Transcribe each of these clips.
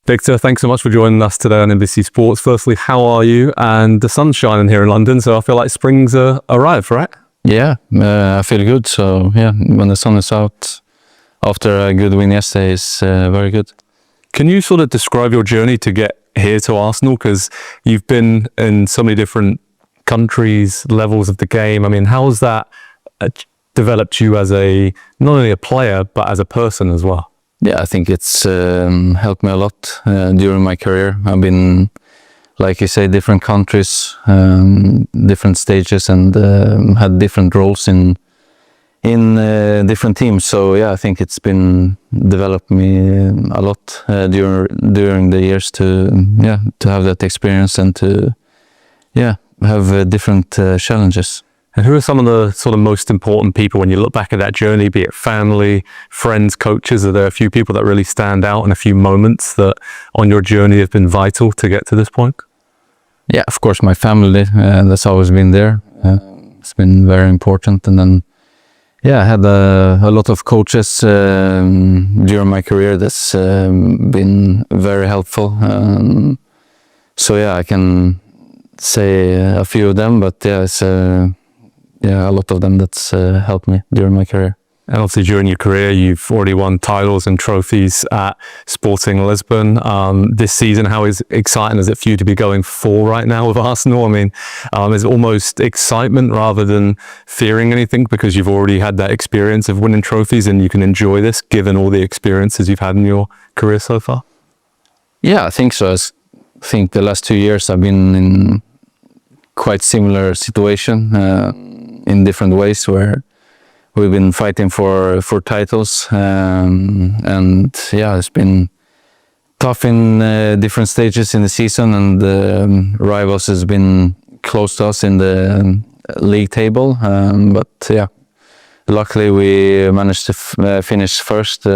Victor, thanks so much for joining us today on NBC Sports. Firstly, how are you? And the sun's shining here in London, so I feel like spring's arrived, right? Yeah, I feel good. So yeah, when the sun is out after a good win yesterday is very good. Can you sort of describe your journey to get here to Arsenal? Because you've been in so many different countries, levels of the game. I mean, how has that developed you as not only a player, but as a person as well? Yeah, I think it's helped me a lot during my career. I've been, like you say, different countries, different stages, and had different roles in different teams. So yeah, I think it's been developed me a lot during the years to have that experience and to have different challenges. And who are some of the sort of most important people when you look back at that journey, be it family, friends, coaches? Are there a few people that really stand out and a few moments that on your journey have been vital to get to this point? Yeah, of course, my family, that's always been there. It's been very important. And then, I had a lot of coaches during my career that's been very helpful. So yeah, I can say a few of them, but it's a lot of them that's helped me during my career. And obviously during your career, you've already won titles and trophies at Sporting Lisbon. This season, how exciting is it for you to be going full right now with Arsenal? I mean, is it almost excitement rather than fearing anything because you've already had that experience of winning trophies and you can enjoy this given all the experiences you've had in your career so far? Yeah, I think so. I think the last 2 years I've been in quite similar situation in different ways where we've been fighting for titles, and yeah, it's been tough in different stages in the season, and rivals has been close to us in the league table, but yeah, luckily we managed to finish first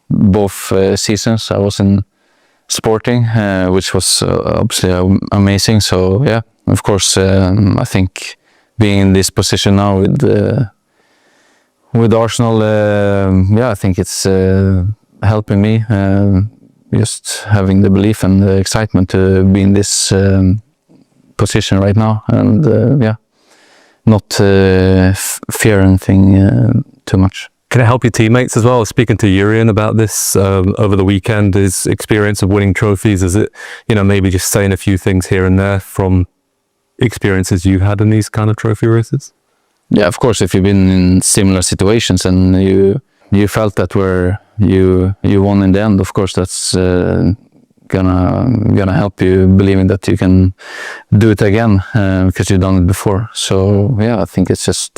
both seasons. I was in Sporting, which was obviously amazing. So yeah, of course, I think being in this position now with Arsenal, I think it's helping me, just having the belief and the excitement to be in this position right now, and not fear anything too much. Can it help your teammates as well? I was speaking to Jurien about this over the weekend, his experience of winning trophies. Is it, maybe just saying a few things here and there from experiences you had in these kind of trophy races? Yeah, of course, if you've been in similar situations and you felt that where you won in the end, of course, that's gonna help you believing that you can do it again because you've done it before. So yeah, I think it's just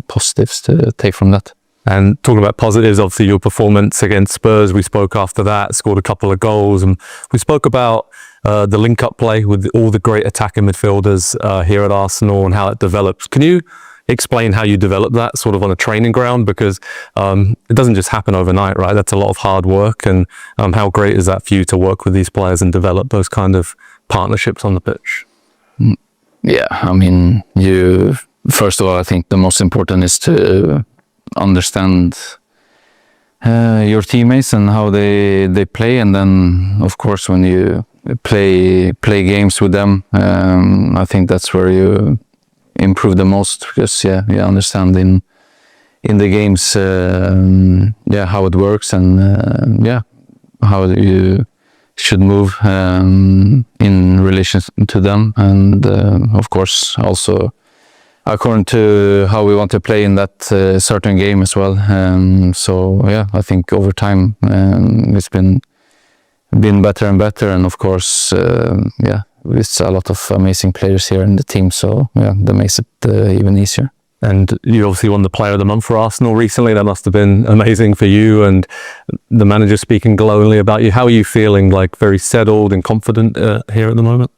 positives to take from that. And talking about positives, obviously your performance against Spurs, we spoke after that, scored a couple of goals, and we spoke about the link-up play with all the great attacking midfielders here at Arsenal and how it develops. Can you explain how you develop that sort of on a training ground? Because it doesn't just happen overnight, right? That's a lot of hard work, and how great is that for you to work with these players and develop those kind of partnerships on the pitch? Yeah, I mean, first of all, I think the most important is to understand your teammates and how they play, and then of course when you play games with them, I think that's where you improve the most, because you understand in the games how it works, and how you should move in relation to them, and of course also according to how we want to play in that certain game as well. So yeah, I think over time it's been better and better, and of course it's a lot of amazing players here in the team, so yeah, that makes it even easier. And you obviously won the Player of the Month for Arsenal recently. That must have been amazing for you, and the manager speaking glowingly about you. How are you feeling? Like very settled and confident here at the moment?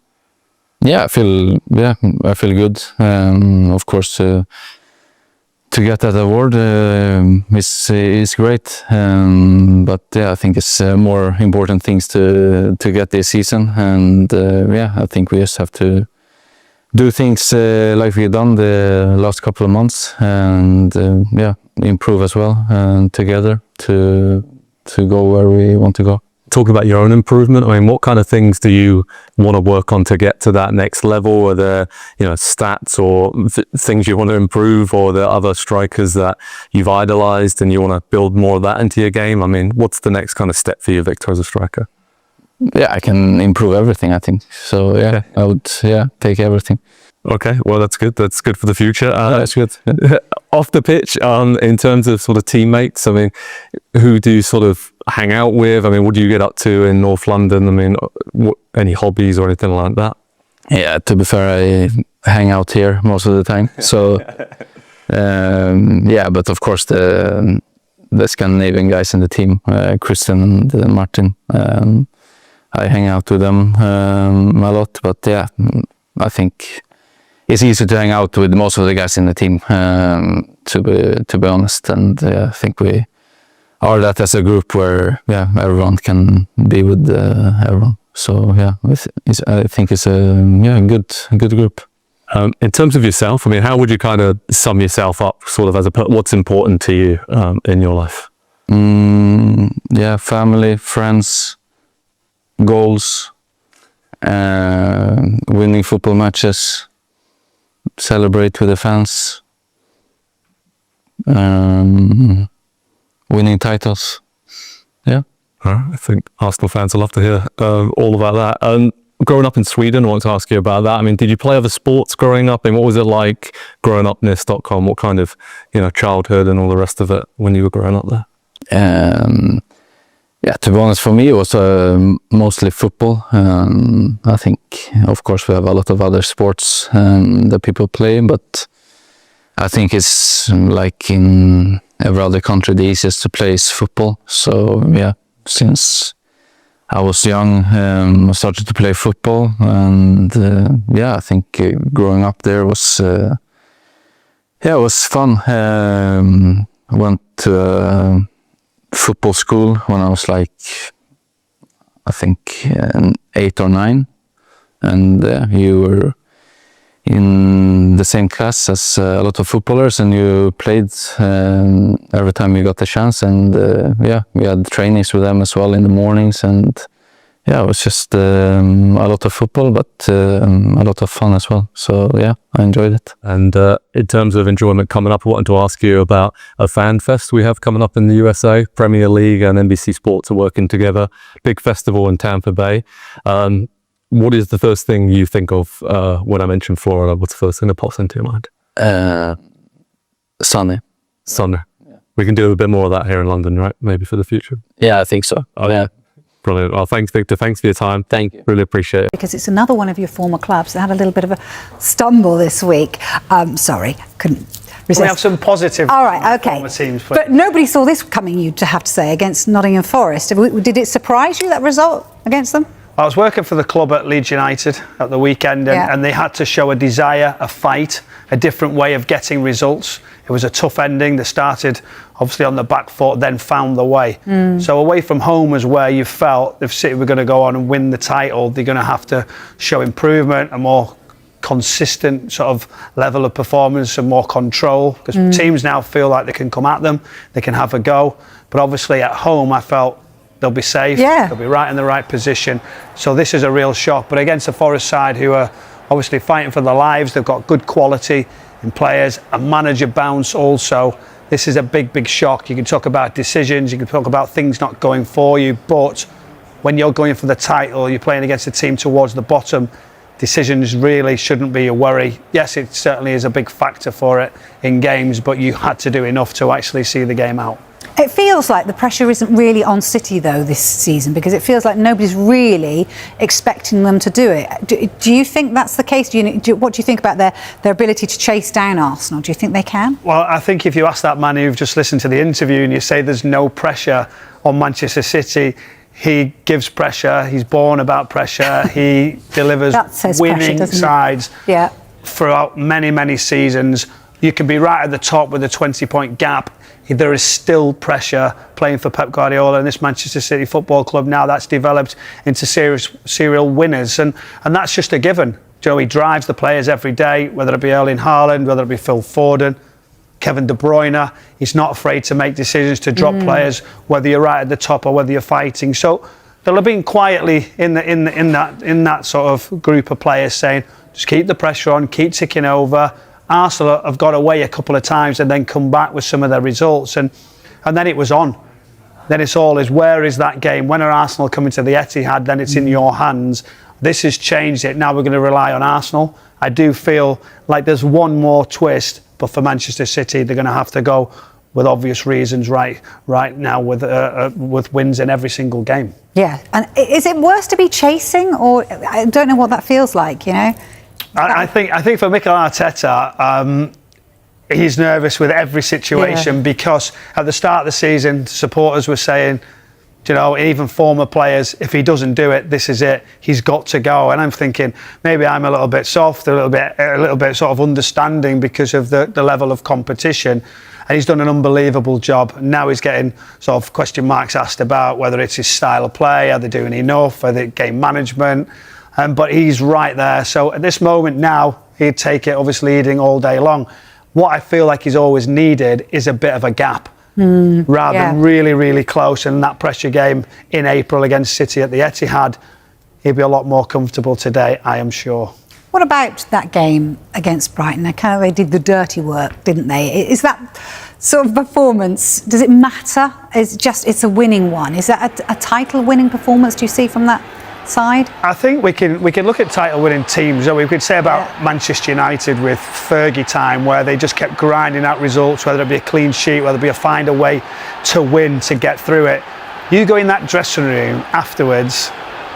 Yeah, I feel good. Of course, to get that award is great. But yeah, I think it's more important things to get this season, and I think we just have to do things like we've done the last couple of months, and improve as well, together to go where we want to go. talking about your own improvement, I mean, what kind of things do you want to work on to get to that next level? Are there, stats or things you want to improve, or are there other strikers that you've idolized and you want to build more of that into your game? I mean, what's the next kind of step for you, Victor, as a striker? Yeah, I can improve everything, I think. So yeah, I would take everything. Okay, well, that's good. That's good for the future. That's good. Off the pitch, in terms of sort of teammates, I mean, who do you sort of hang out with? I mean, what do you get up to in North London? I mean, any hobbies or anything like that? Yeah, to be fair, I hang out here most of the time. So but of course the Scandinavian guys in the team, Christian and Martin, I hang out with them a lot. But yeah, I think it's easy to hang out with most of the guys in the team, to be honest. And I think we are that as a group where everyone can be with everyone. So yeah, I think it's a good group. In terms of yourself, I mean, how would you kind of sum yourself up, sort of as what's important to you in your life? Family, friends, goals, winning football matches, celebrate with the fans, winning titles. Yeah. I think Arsenal fans will love to hear all about that. Growing up in Sweden, I want to ask you about that. I mean, did you play other sports growing up? And what was it like growing up near Stockholm? What kind of, childhood and all the rest of it when you were growing up there? To be honest, for me, it was mostly football. I think, of course, we have a lot of other sports that people play, but I think it's like in every other country, the easiest to play is football. So, since I was young, I started to play football, and I think growing up there was it was fun. I went to football school when I was like, I think 8 or 9, and you were in the same class as a lot of footballers, and you played every time you got the chance. And we had trainings with them as well in the mornings, and it was just a lot of football, but a lot of fun as well. So I enjoyed it. And in terms of enjoyment coming up, I wanted to ask you about a fan fest we have coming up in the USA. Premier League and NBC Sports are working together. Big festival in Tampa Bay. What is the first thing you think of when I mention Florida? What's the first thing that pops into your mind? Sunny. Sunny. Yeah. We can do a bit more of that here in London, right? Maybe for the future. Yeah, I think so. Brilliant. Well, thanks, Victor. Thanks for your time. Thank you. Really appreciate it. Because it's another one of your former clubs that had a little bit of a stumble this week. Sorry, couldn't resist. We have some positive former teams. But nobody saw this coming, you'd have to say, against Nottingham Forest. Did it surprise you, that result against them? I was working for the club at Leeds United at the weekend, and they had to show a desire, a fight, a different way of getting results. It was a tough ending. They started obviously on the back foot, then found the way. So away from home is where you felt if City were going to go on and win the title, they're going to have to show improvement, a more consistent sort of level of performance and more control, because teams now feel like they can come at them, they can have a go. But obviously at home, I felt they'll be safe, they'll be right in the right position. So this is a real shock. But against the Forest side, who are obviously fighting for their lives, they've got good quality in players, a manager bounce also. This is a big shock. You can talk about decisions, you can talk about things not going for you, but when you're going for the title, you're playing against a team towards the bottom, decisions really shouldn't be a worry. Yes, it certainly is a big factor for it in games, but you had to do enough to actually see the game out. It feels like the pressure isn't really on City, though, this season, because it feels like nobody's really expecting them to do it. Do you think that's the case? What do you think about their ability to chase down Arsenal? Do you think they can? Well, I think if you ask that man who've just listened to the interview and you say there's no pressure on Manchester City, he gives pressure, he's born about pressure, he delivers winning pressure, sides throughout many seasons. You can be right at the top with a 20-point gap. There is still pressure playing for Pep Guardiola and this Manchester City Football Club now that's developed into serial winners, and that's just a given. He drives the players every day, whether it be Erling Haaland, whether it be Phil Foden, Kevin De Bruyne. He's not afraid to make decisions to drop players, whether you're right at the top or whether you're fighting. So they'll have been quietly in that sort of group of players saying, just keep the pressure on, keep ticking over. Arsenal have got away a couple of times and then come back with some of their results, and then it was on. Then it's all is, where is that game? When are Arsenal coming to the Etihad? Then it's in your hands. This has changed it. Now we're going to rely on Arsenal. I do feel like there's one more twist, but for Manchester City, they're going to have to go with obvious reasons right now with wins in every single game. Yeah, and is it worse to be chasing, or I don't know what that feels like, you know? I think for Mikel Arteta, he's nervous with every situation because at the start of the season, supporters were saying, you know, even former players, if he doesn't do it, this is it. He's got to go. And I'm thinking maybe I'm a little bit soft, a little bit sort of understanding because of the level of competition. And he's done an unbelievable job. Now he's getting sort of question marks asked about whether it's his style of play, are they doing enough, are they game management? But he's right there. So at this moment now, he'd take it, obviously leading all day long. What I feel like he's always needed is a bit of a gap. Rather than really, really close. And that pressure game in April against City at the Etihad, he'd be a lot more comfortable today, I am sure. What about that game against Brighton? They did the dirty work, didn't they? Is that sort of performance, does it matter? It's a winning one. Is that a title-winning performance, do you see, from that side? I think we can look at title-winning teams. We could say about Manchester United with Fergie time, where they just kept grinding out results, whether it be a clean sheet, whether it be a find a way to win, to get through it. You go in that dressing room afterwards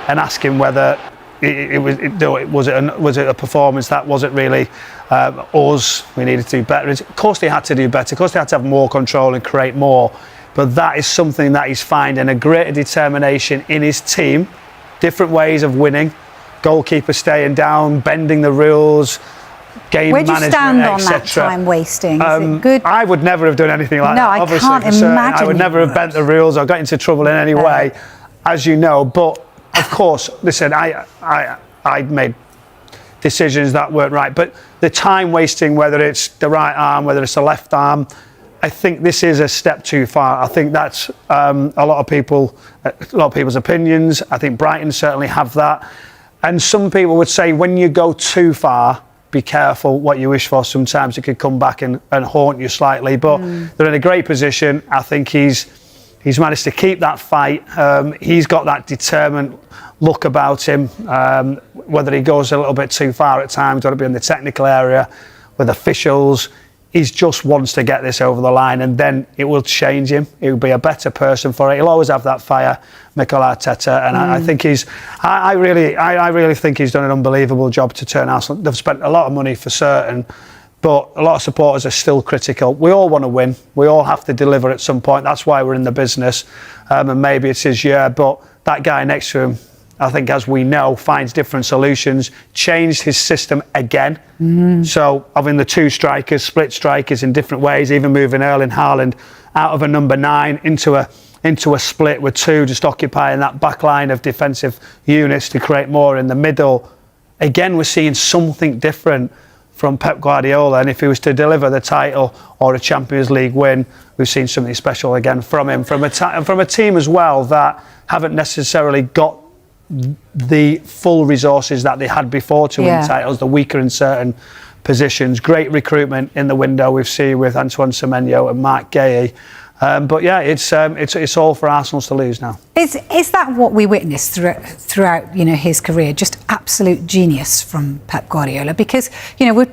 and ask him whether was it a performance that wasn't really us. We needed to do better. Of course they had to do better. Of course they had to have more control and create more. But that is something that he's finding a greater determination in his team. Different ways of winning, goalkeeper staying down, bending the rules, game management, etc. Where do you stand on that time wasting? Is it good? I would never have done anything like that. No, I can't imagine. I would never have bent the rules or got into trouble in any way, as you know. But of course, listen, I made decisions that weren't right. But the time wasting, whether it's the right arm, whether it's the left arm, I think this is a step too far. I think that's a lot of people's opinions. I think Brighton certainly have that. And some people would say when you go too far, be careful what you wish for. Sometimes it could come back and haunt you slightly. But they're in a great position. I think he's managed to keep that fight. He's got that determined look about him. Whether he goes a little bit too far at times, whether it be in the technical area with officials, he just wants to get this over the line, and then it will change him. He'll be a better person for it. He'll always have that fire, Mikel Arteta, and I think I really think he's done an unbelievable job to turn Arsenal. They've spent a lot of money for certain, but a lot of supporters are still critical. We all want to win. We all have to deliver at some point. That's why we're in the business, and maybe it's his year. But that guy next to him, I think, as we know, finds different solutions, changed his system again. So having the two strikers, split strikers in different ways, even moving Erling Haaland out of a number 9 into a split with two, just occupying that back line of defensive units to create more in the middle. Again, we're seeing something different from Pep Guardiola, and if he was to deliver the title or a Champions League win, we've seen something special again from him, from a team as well that haven't necessarily got the full resources that they had before to win titles. They're weaker in certain positions. Great recruitment in the window we've seen with Antoine Semenyo and Mark Guéhi. But yeah, it's all for Arsenal to lose now. Is that what we witnessed throughout his career? Just absolute genius from Pep Guardiola, because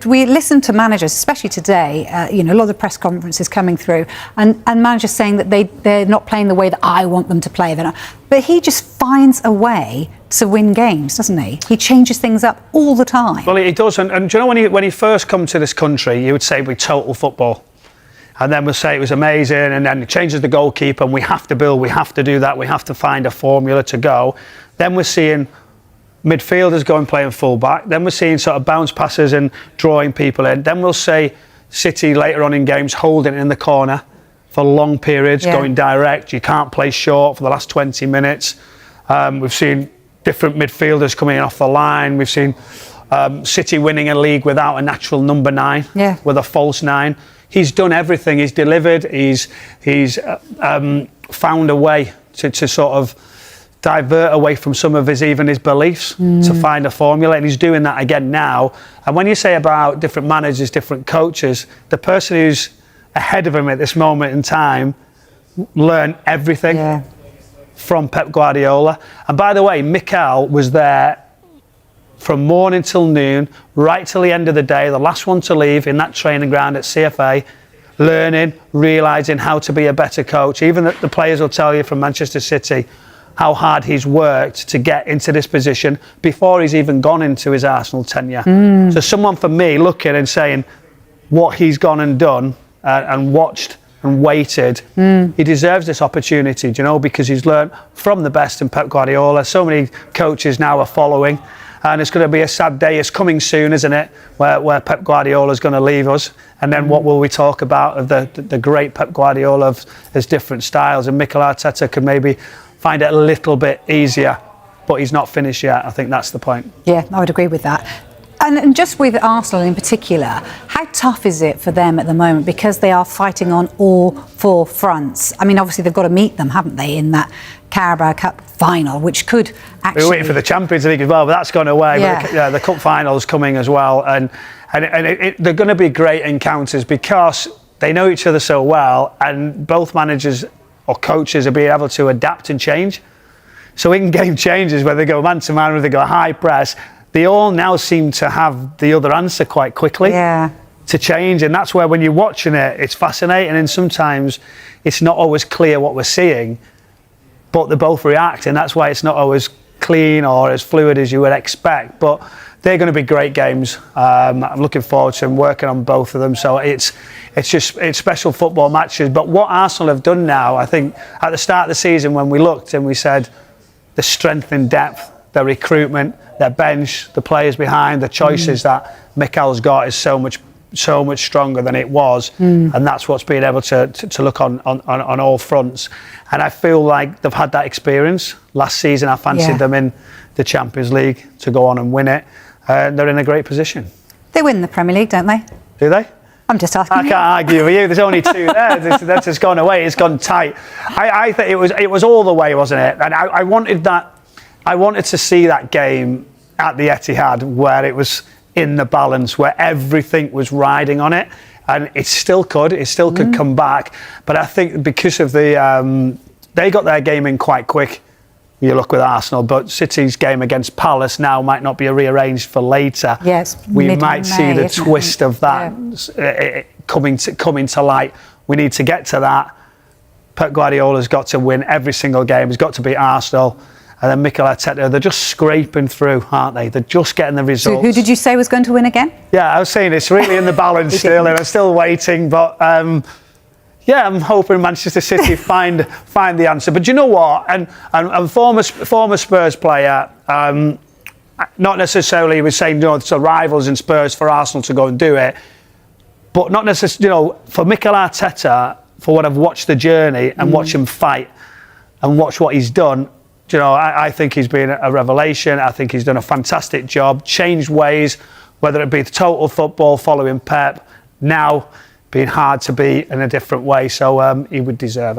we listen to managers, especially today. A lot of the press conferences coming through, and managers saying that they're not playing the way that I want them to play. But he just finds a way to win games, doesn't he? He changes things up all the time. Well, he does, and do you know when he first come to this country, you would say we total football. And then we'll say it was amazing, and then it changes the goalkeeper, and we have to build, we have to do that, we have to find a formula to go. Then we're seeing midfielders going playing full-back. Then we're seeing sort of bounce passes and drawing people in. Then we'll say City later on in games holding it in the corner for long periods, going direct. You can't play short for the last 20 minutes. We've seen different midfielders coming off the line. We've seen City winning a league without a natural number 9, with a false 9. He's done everything. He's delivered. He's found a way to sort of divert away from some of his beliefs to find a formula, and he's doing that again now. And when you say about different managers, different coaches, the person who's ahead of him at this moment in time learned everything from Pep Guardiola. And by the way, Mikel was there from morning till noon, right till the end of the day, the last one to leave in that training ground at CFA, learning, realising how to be a better coach. Even the players will tell you from Manchester City how hard he's worked to get into this position before he's even gone into his Arsenal tenure. So someone for me looking and saying what he's gone and done and watched and waited, he deserves this opportunity, do you know, because he's learned from the best in Pep Guardiola. So many coaches now are following, and it's going to be a sad day. It's coming soon, isn't it, where Pep Guardiola is going to leave us, and then what will we talk about of the great Pep Guardiola of his different styles, and Mikel Arteta could maybe find it a little bit easier, but he's not finished yet. I think that's the point. Yeah, I would agree with that. And just with Arsenal in particular, how tough is it for them at the moment, because they are fighting on all four fronts? I mean, obviously they've got to meet them, haven't they, in that Carabao Cup final, which could actually... We're waiting for the Champions League as well, but that's gone away. Yeah. But the Cup final's coming as well, and they're going to be great encounters because they know each other so well, and both managers or coaches are being able to adapt and change. So in-game changes, whether they go man-to-man, whether they go high press, they all now seem to have the other answer quite quickly to change. And that's where, when you're watching it, it's fascinating. And sometimes it's not always clear what we're seeing, but they both react. And that's why it's not always clean or as fluid as you would expect. But they're going to be great games. I'm looking forward to them, working on both of them. So it's special football matches. But what Arsenal have done now, I think, at the start of the season, when we looked and we said the strength and depth, their recruitment, their bench, the players behind, the choices that Mikel's got is so much stronger than it was, and that's what's been able to look on all fronts. And I feel like they've had that experience. Last season I fancied them in the Champions League to go on and win it, and they're in a great position. They win the Premier League, don't they? Do they? I'm just asking. I can't argue with you. There's only two there. That's just gone away. It's gone tight. I think it was all the way, wasn't it? And I wanted that. I wanted to see that game at the Etihad where it was in the balance, where everything was riding on it, and it still could come back. But I think because of the they got their game in quite quick. You look with Arsenal, but City's game against Palace now might not be rearranged for later. Yes, we might see the twist of that coming to light. We need to get to that. Pep Guardiola's got to win every single game. He's got to beat Arsenal. And then Mikel Arteta, they're just scraping through, aren't they? They're just getting the results. So who did you say was going to win again? Yeah, I was saying it's really in the balance still, and I'm still waiting. But yeah, I'm hoping Manchester City find the answer. But you know what? And former Spurs player, not necessarily he was saying, it's rivals in Spurs for Arsenal to go and do it, but not necessarily, for Mikel Arteta, for what I've watched the journey and watch him fight and watch what he's done. I think he's been a revelation. I think he's done a fantastic job, changed ways, whether it be the total football, following Pep, now being hard to beat in a different way. So he would deserve it.